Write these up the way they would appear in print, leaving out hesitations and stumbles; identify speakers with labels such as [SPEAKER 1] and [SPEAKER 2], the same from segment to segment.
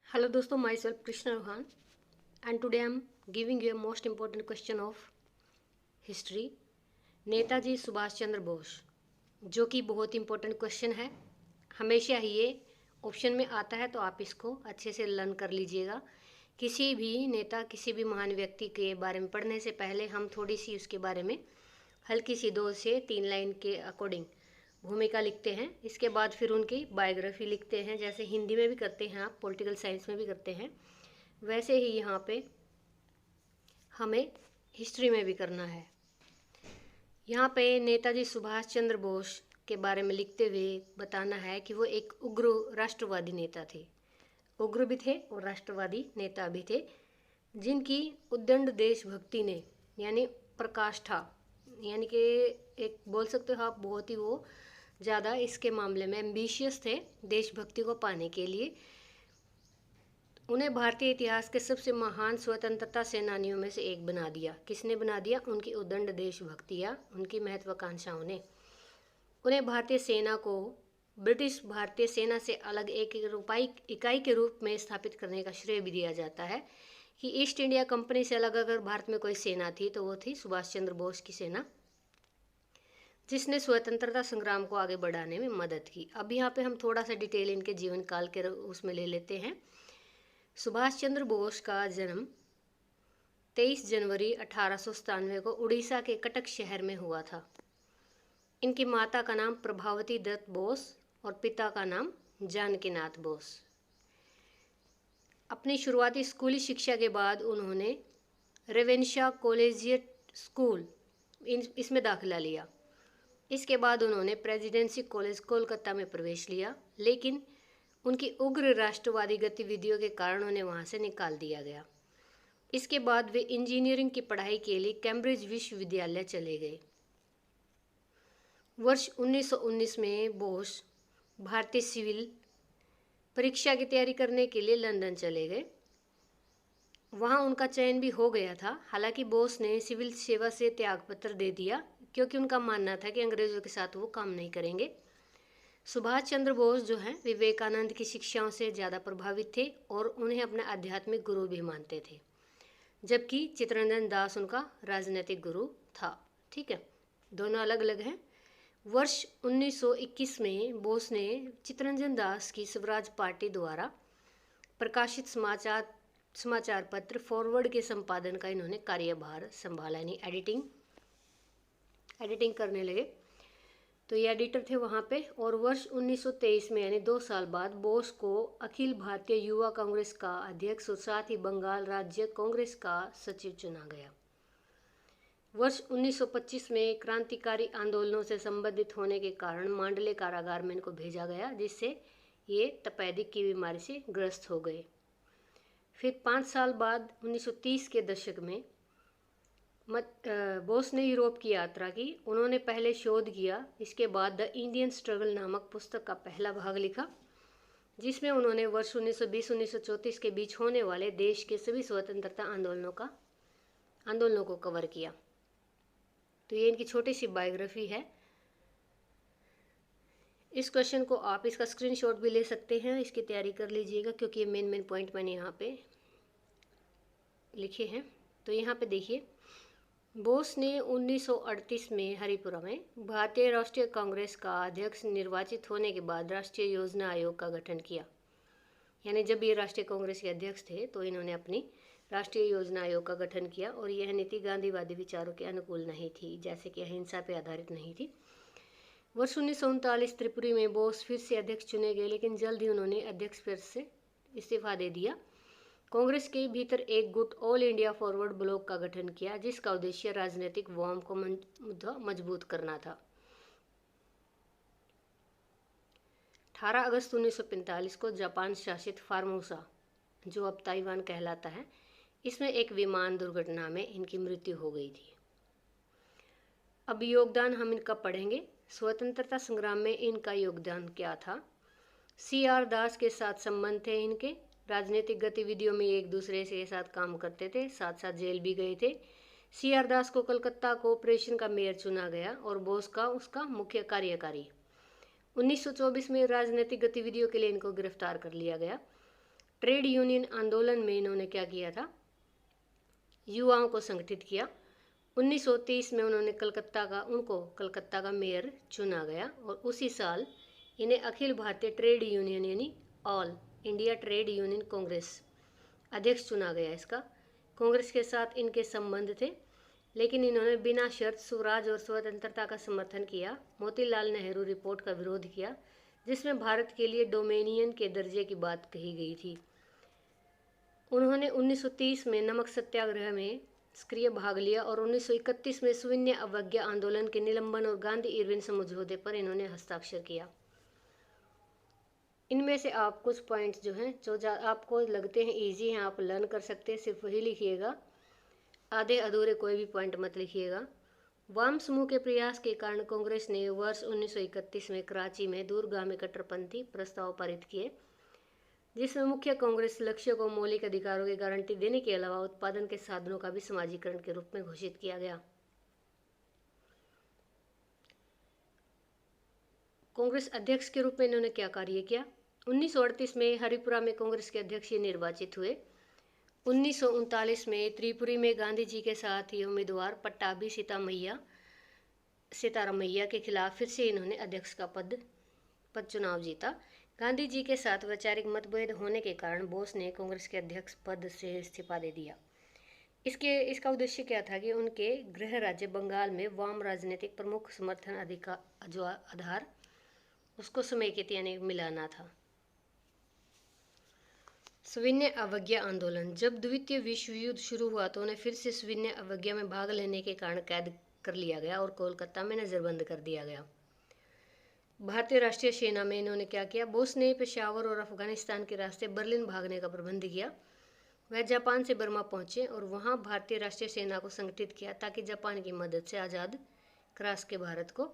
[SPEAKER 1] Hello दोस्तों, myself Krishna Rohan and today I am giving you a most important question of history. Netaji Subhash Chandra Bose, जो कि बहुत important question है। हमेशा ही ये ऑप्शन में आता है, तो आप इसको अच्छे से लर्न कर लीजिएगा। किसी भी नेता, किसी भी महान व्यक्ति के बारे में पढ़ने से पहले हम थोड़ी सी उसके बारे में हल्की सी 2 से 3 लाइन के अकॉर्डिंग भूमिका लिखते हैं। इसके बाद फिर उनकी बायोग्राफी लिखते हैं, जैसे हिंदी में भी करते हैं, आप पॉलिटिकल साइंस में भी करते हैं, वैसे ही यहाँ पे हमें हिस्ट्री में भी करना है। यहाँ पे नेताजी सुभाष चंद्र बोस के बारे में लिखते हुए बताना है कि वो एक उग्र राष्ट्रवादी नेता थे। उग्र भी थे और राष्ट्रवादी नेता भी थे, जिनकी उद्दंड देशभक्ति ने, यानी प्रकाष्ठा, यानी कि एक बोल सकते हो आप, बहुत ही वो ज़्यादा इसके मामले में एम्बिशियस थे देशभक्ति को पाने के लिए। उन्हें भारतीय इतिहास के सबसे महान स्वतंत्रता सेनानियों में से एक बना दिया। किसने बना दिया? उनकी उद्दंड देशभक्ति या उनकी महत्वाकांक्षाओं ने। उन्हें भारतीय सेना को ब्रिटिश भारतीय सेना से अलग एक इकाई के रूप में स्थापित करने का श्रेय भी दिया जाता है कि ईस्ट इंडिया कंपनी से अलग अगर भारत में कोई सेना थी तो वो थी सुभाष चंद्र बोस की सेना, जिसने स्वतंत्रता संग्राम को आगे बढ़ाने में मदद की। अब यहाँ पे हम थोड़ा सा डिटेल इनके जीवन काल के उसमें ले लेते हैं। सुभाष चंद्र बोस का जन्म 23 जनवरी 1897 को उड़ीसा के कटक शहर में हुआ था। इनकी माता का नाम प्रभावती दत्त बोस और पिता का नाम जानकीनाथ बोस। अपनी शुरुआती स्कूली शिक्षा के बाद उन्होंने रेवेन्शा कॉलेजिएट स्कूल इसमें दाखिला लिया। इसके बाद उन्होंने प्रेसिडेंसी कॉलेज कोलकाता में प्रवेश लिया, लेकिन उनकी उग्र राष्ट्रवादी गतिविधियों के कारण उन्हें वहां से निकाल दिया गया। इसके बाद वे इंजीनियरिंग की पढ़ाई के लिए कैम्ब्रिज विश्वविद्यालय चले गए। वर्ष 1919 में बोस भारतीय सिविल परीक्षा की तैयारी करने के लिए लंदन चले गए। वहां उनका चयन भी हो गया था। हालांकि बोस ने सिविल सेवा से त्यागपत्र दे दिया, क्योंकि उनका मानना था कि अंग्रेजों के साथ वो काम नहीं करेंगे। सुभाष चंद्र बोस जो हैं, विवेकानंद की शिक्षाओं से ज़्यादा प्रभावित थे और उन्हें अपना आध्यात्मिक गुरु भी मानते थे, जबकि चित्तरंजन दास उनका राजनीतिक गुरु था। ठीक है, दोनों अलग अलग हैं। वर्ष 1921 में बोस ने चित्तरंजन दास की स्वराज पार्टी द्वारा प्रकाशित समाचार पत्र फॉरवर्ड के संपादन का इन्होंने कार्यभार संभाला, यानी एडिटिंग करने लगे। तो ये एडिटर थे वहाँ पे। और वर्ष 1923 में, यानी 2 साल बाद, बोस को अखिल भारतीय युवा कांग्रेस का अध्यक्ष और साथ ही बंगाल राज्य कांग्रेस का सचिव चुना गया। वर्ष 1925 में क्रांतिकारी आंदोलनों से संबंधित होने के कारण मांडले कारागार में इनको भेजा गया, जिससे ये तपेदिक की बीमारी से ग्रस्त हो गए। फिर 5 साल बाद 1930 के दशक में बोस ने यूरोप की यात्रा की। उन्होंने पहले शोध किया, इसके बाद द इंडियन स्ट्रगल नामक पुस्तक का पहला भाग लिखा, जिसमें उन्होंने वर्ष 1920-1934 के बीच होने वाले देश के सभी स्वतंत्रता आंदोलनों को कवर किया। तो ये इनकी छोटी सी बायोग्राफी है। इस क्वेश्चन को आप इसका स्क्रीनशॉट भी ले सकते हैं, इसकी तैयारी कर लीजिएगा, क्योंकि ये मेन पॉइंट मैंने यहाँ पे लिखे हैं। तो यहाँ पे देखिए, बोस ने 1938 में हरिपुरा में भारतीय राष्ट्रीय कांग्रेस का अध्यक्ष निर्वाचित होने के बाद राष्ट्रीय योजना आयोग का गठन किया। यानी जब ये राष्ट्रीय कांग्रेस के अध्यक्ष थे तो इन्होंने अपनी राष्ट्रीय योजना आयोग का गठन किया, और यह नीति गांधीवादी विचारों के अनुकूल नहीं थी, जैसे कि अहिंसा पर आधारित नहीं थी। वर्ष 1939 त्रिपुरी में बोस फिर से अध्यक्ष चुने गए, लेकिन जल्द ही उन्होंने अध्यक्ष पद से इस्तीफा दे दिया। कांग्रेस के भीतर एक गुट ऑल इंडिया फॉरवर्ड ब्लॉक का गठन किया, जिसका उद्देश्य राजनीतिक वार्म को मजबूत करना था। 18 अगस्त 1945 को जापान शासित फार्मोसा, जो अब ताइवान कहलाता है, इसमें एक विमान दुर्घटना में इनकी मृत्यु हो गई थी। अब योगदान हम इनका पढ़ेंगे। स्वतंत्रता संग्राम में इनका योगदान क्या था? CR दास के साथ संबंध थे इनके। राजनीतिक गतिविधियों में एक दूसरे के साथ काम करते थे, साथ साथ जेल भी गए थे। CR दास को कलकत्ता कॉरपोरेशन का मेयर चुना गया और बोस का उसका मुख्य कार्यकारी। 1924 में राजनीतिक गतिविधियों के लिए इनको गिरफ्तार कर लिया गया। ट्रेड यूनियन आंदोलन में इन्होंने क्या किया था, युवाओं को संगठित किया। 1930 में उनको कलकत्ता का मेयर चुना गया और उसी साल इन्हें अखिल भारतीय ट्रेड यूनियन यानी all India trade union Congress अध्यक्ष चुना गया। इसका कांग्रेस के साथ इनके संबंध थे, लेकिन इन्होंने बिना शर्त स्वराज और स्वतंत्रता का समर्थन किया। मोतीलाल नेहरू रिपोर्ट का विरोध किया, जिसमें भारत के लिए डोमेनियन के दर्जे की बात कही गई थी। उन्होंने 1930 में नमक सत्याग्रह में सक्रिय भाग लिया और 1931 में सविनय अवज्ञा आंदोलन के निलंबन और गांधी इरविन समझौते पर इन्होंने हस्ताक्षर किया। इनमें से आप कुछ पॉइंट्स जो हैं जो आपको लगते हैं इजी हैं, आप लर्न कर सकते हैं, सिर्फ वही लिखिएगा, आधे अधूरे कोई भी पॉइंट मत लिखिएगा। वाम समूह के प्रयास के कारण कांग्रेस ने वर्ष 1931 में कराची में दूरगामी कट्टरपंथी प्रस्ताव पारित किए, जिसमें मुख्य कांग्रेस लक्ष्य को मौलिक अधिकारों की गारंटी देने के अलावा उत्पादन के साधनों का भी समाजीकरण के रूप में घोषित किया गया। कांग्रेस अध्यक्ष के रूप में इन्होंने क्या कार्य किया। 1938 में हरिपुरा में कांग्रेस के अध्यक्ष निर्वाचित हुए। 1939 में त्रिपुरी में गांधी जी के साथ ही उम्मीदवार पट्टाभी सीतारामैया के खिलाफ फिर से इन्होंने अध्यक्ष का पद चुनाव जीता। गांधी जी के साथ वैचारिक मतभेद होने के कारण बोस ने कांग्रेस के अध्यक्ष पद से इस्तीफा दे दिया। इसका उद्देश्य क्या था कि उनके गृह राज्य बंगाल में वाम राजनीतिक प्रमुख समर्थन जो आधार उसको समेकित यानी मिलाना था। सविनय अवज्ञा आंदोलन। जब द्वितीय विश्व युद्ध शुरू हुआ तो उन्हें फिर से सविनय अवज्ञा में भाग लेने के कारण कैद कर लिया गया और कोलकाता में नजरबंद कर दिया गया। भारतीय राष्ट्रीय सेना में इन्होंने क्या किया। बोस ने पेशावर और अफगानिस्तान के रास्ते बर्लिन भागने का प्रबंध किया। वह जापान से बर्मा पहुंचे और वहां भारतीय राष्ट्रीय सेना को संगठित किया ताकि जापान की मदद से आज़ाद करा सके भारत को।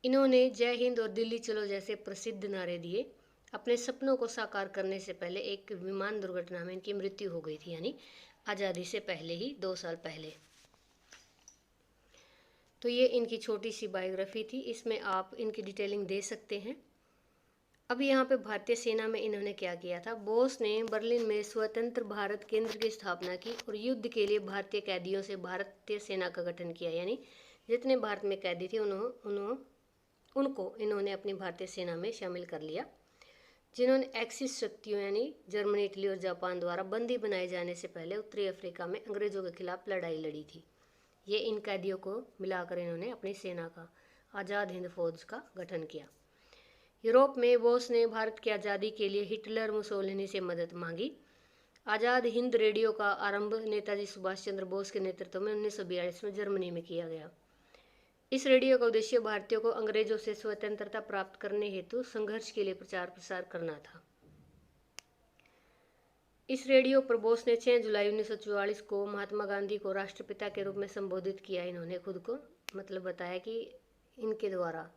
[SPEAKER 1] इन्होंने जय हिंद और दिल्ली चलो जैसे प्रसिद्ध नारे दिए। अपने सपनों को साकार करने से पहले एक विमान दुर्घटना में इनकी मृत्यु हो गई थी, यानी आज़ादी से पहले ही 2 साल पहले। तो ये इनकी छोटी सी बायोग्राफी थी, इसमें आप इनकी डिटेलिंग दे सकते हैं। अब यहाँ पे भारतीय सेना में इन्होंने क्या किया था। बोस ने बर्लिन में स्वतंत्र भारत केंद्र की स्थापना की और युद्ध के लिए भारतीय कैदियों से भारतीय सेना का गठन किया, यानी जितने भारत में कैदी थे उनको इन्होंने अपनी भारतीय सेना में शामिल कर लिया, जिन्होंने एक्सिस शक्तियों यानी जर्मनी, इटली और जापान द्वारा बंदी बनाए जाने से पहले उत्तरी अफ्रीका में अंग्रेजों के खिलाफ लड़ाई लड़ी थी। ये इन कैदियों को मिलाकर इन्होंने अपनी सेना का आज़ाद हिंद फौज का गठन किया। यूरोप में बोस ने भारत की आज़ादी के लिए हिटलर मुसोलिनी से मदद मांगी। आज़ाद हिंद रेडियो का आरंभ नेताजी सुभाष चंद्र बोस के नेतृत्व में 1942 में जर्मनी में किया गया। इस रेडियो का उद्देश्य भारतीयों को अंग्रेजों से स्वतंत्रता प्राप्त करने हेतु संघर्ष के लिए प्रचार प्रसार करना था। इस रेडियो पर बोस ने 6 जुलाई 1944 को महात्मा गांधी को राष्ट्रपिता के रूप में संबोधित किया। इन्होंने खुद को मतलब बताया कि इनके द्वारा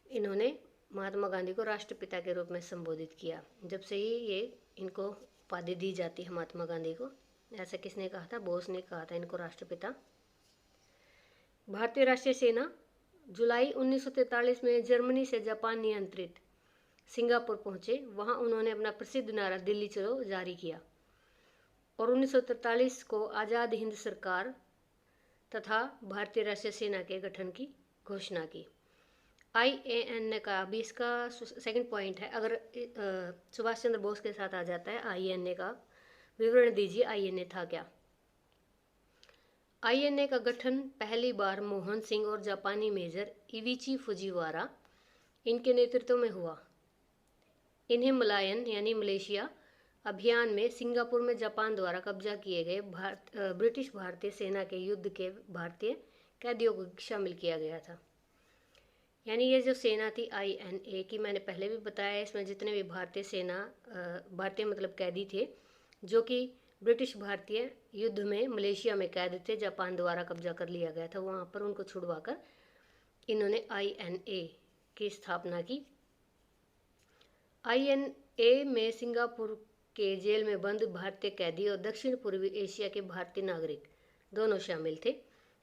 [SPEAKER 1] इन्होंने महात्मा गांधी को राष्ट्रपिता के रूप में संबोधित किया। जब से ही ये इनको उपाधि दी जाती है महात्मा गांधी को। ऐसा किसने कहा था? बोस ने कहा था इनको राष्ट्रपिता। भारतीय राष्ट्रीय सेना जुलाई 1943 में जर्मनी से जापान नियंत्रित सिंगापुर पहुंचे। वहां उन्होंने अपना प्रसिद्ध नारा दिल्ली चलो जारी किया और 1943 को आज़ाद हिंद सरकार तथा भारतीय राष्ट्रीय सेना के गठन की घोषणा की। IAN का भी इसका सेकंड पॉइंट है। अगर सुभाष चंद्र बोस के साथ आ जाता है IAN का विवरण दीजिए। IAN था क्या? IAN का गठन पहली बार मोहन सिंह और जापानी मेजर इविची फुजीवारा इनके नेतृत्व में हुआ। इन्हें मलायन यानी मलेशिया अभियान में सिंगापुर में जापान द्वारा कब्जा किए गए ब्रिटिश भारतीय सेना के युद्ध के भारतीय कैदियों को शामिल किया गया था। यानी ये जो सेना थी INA की, मैंने पहले भी बताया, इसमें जितने भी भारतीय मतलब कैदी थे जो कि ब्रिटिश भारतीय युद्ध में मलेशिया में कैद थे, जापान द्वारा कब्जा कर लिया गया था, वहाँ पर उनको छुड़वाकर इन्होंने INA की स्थापना की। INA में सिंगापुर के जेल में बंद भारतीय कैदी और दक्षिण पूर्वी एशिया के भारतीय नागरिक दोनों शामिल थे।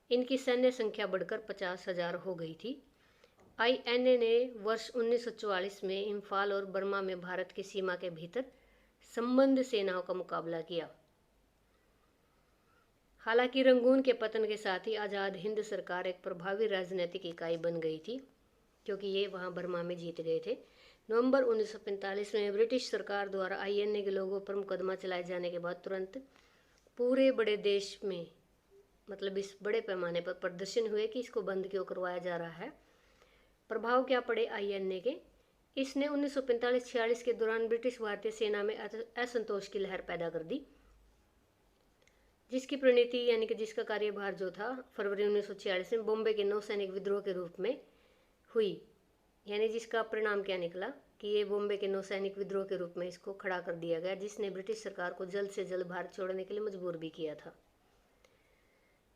[SPEAKER 1] इनकी सैन्य संख्या बढ़कर 50,000 हो गई थी। INA ने वर्ष 1944 में इम्फाल और बर्मा में भारत की सीमा के भीतर संबंध सेनाओं का मुकाबला किया। हालांकि रंगून के पतन के साथ ही आज़ाद हिंद सरकार एक प्रभावी राजनीतिक इकाई बन गई थी, क्योंकि ये वहाँ बर्मा में जीत गए थे। नवंबर 1945 में ब्रिटिश सरकार द्वारा आईएनए के लोगों पर मुकदमा चलाए जाने के बाद तुरंत पूरे बड़े देश में, मतलब इस बड़े पैमाने पर प्रदर्शन हुए कि इसको बंद क्यों करवाया जा रहा है। प्रभाव क्या पड़े आईएनए के? इसने 1945-46 के दौरान ब्रिटिश भारतीय सेना में असंतोष की लहर पैदा कर दी, जिसकी परिणति यानी कि जिसका कार्यभार जो था फरवरी 1946 में बॉम्बे के नौसैनिक विद्रोह के रूप में हुई। यानी जिसका परिणाम क्या निकला कि ये बॉम्बे के नौसैनिक विद्रोह के रूप में इसको खड़ा कर दिया गया, जिसने ब्रिटिश सरकार को जल्द से जल्द भारत छोड़ने के लिए मजबूर भी किया था।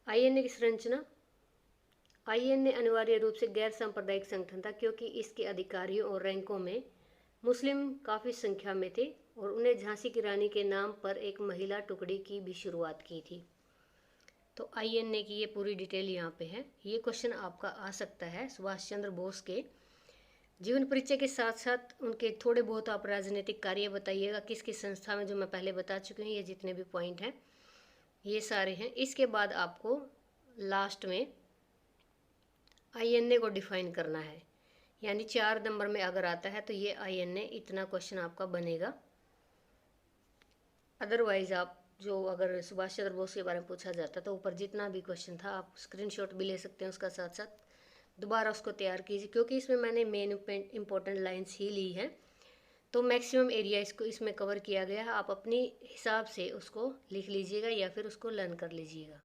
[SPEAKER 1] आईएनए की संरचना। आईएनए अनिवार्य रूप से गैर सांप्रदायिक संगठन था, क्योंकि इसके अधिकारियों और रैंकों में मुस्लिम काफ़ी संख्या में थे और उन्हें झांसी की रानी के नाम पर एक महिला टुकड़ी की भी शुरुआत की थी। तो आईएनए की ये पूरी डिटेल यहाँ पे है। ये क्वेश्चन आपका आ सकता है सुभाष चंद्र बोस के जीवन परिचय के साथ साथ उनके थोड़े बहुत आप राजनीतिक कार्य बताइएगा किस किस संस्था में, जो मैं पहले बता चुकी हूँ। ये जितने भी पॉइंट हैं ये सारे हैं। इसके बाद आपको लास्ट में आईएनए को डिफाइन करना है, यानी 4 नंबर में अगर आता है तो ये आईएनए इतना क्वेश्चन आपका बनेगा। अदरवाइज आप जो अगर सुभाष चंद्र बोस के बारे में पूछा जाता तो ऊपर जितना भी क्वेश्चन था आप स्क्रीनशॉट भी ले सकते हैं, उसका साथ साथ दोबारा उसको तैयार कीजिए, क्योंकि इसमें मैंने मेन इंपॉर्टेंट लाइंस ही ली हैं। तो मैक्सिमम एरिया इसको इसमें कवर किया गया है। आप अपनी हिसाब से उसको लिख लीजिएगा या फिर उसको लर्न कर लीजिएगा।